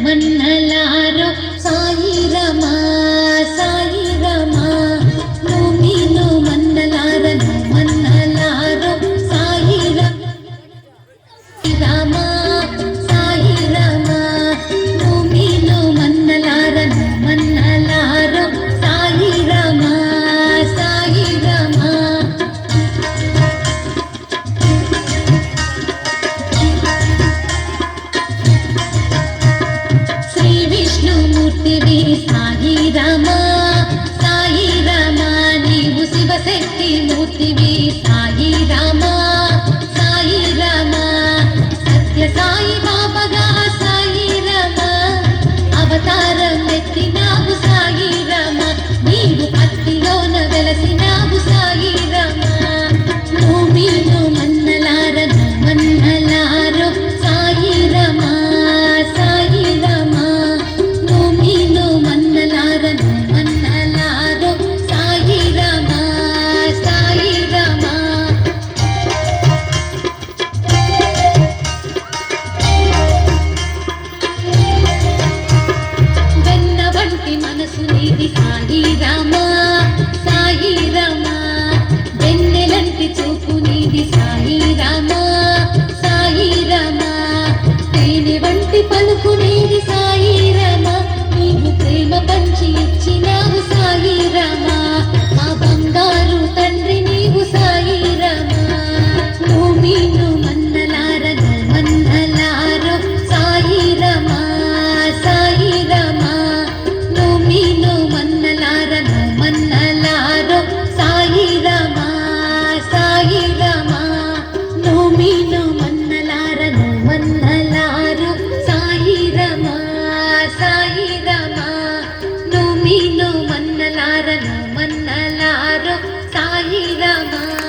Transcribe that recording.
మన్నలారో సాయి రమా సాయి రమా నోమిను మన్నలారో సాయి రమా సాయి రమా నోమిను మన్నలారో సాయి రమా సాయి రమా విష్ణుమూర్తివి సాయి రామా సాయి రామా నీవు శివశక్తి మూర్తివి సాయి రామా సాయి రామా సత్య సాయి బాబాగా సాయి రామా అవతారం ఎత్తినావు సాయి రామా నీవు భక్తిలోన వెలసినావు సాయి రామా నోమిను మన్నలారో సాయి రామా సాయి రామా నోమిను మన్నలారో సాయి రామా సాయి రామా వెన్న వంటి మనసు నీది సాయి రామా సాయి రామా వెన్నెలంటి చూపు నీది సాయి రామా సాయి రామా తేనె వంటి పలుకు నీది సాయి రామా నీవు ప్రేమ పంచి ఇచ్చినావు సాయి రామా మా బంగారు తండ్రి నీవు సాయి రామా నోమిను మన్నలారో సాయి రామా సాయి రామా నోమిను మన్నలారో సాయి రామా సాయి రామా నోమిను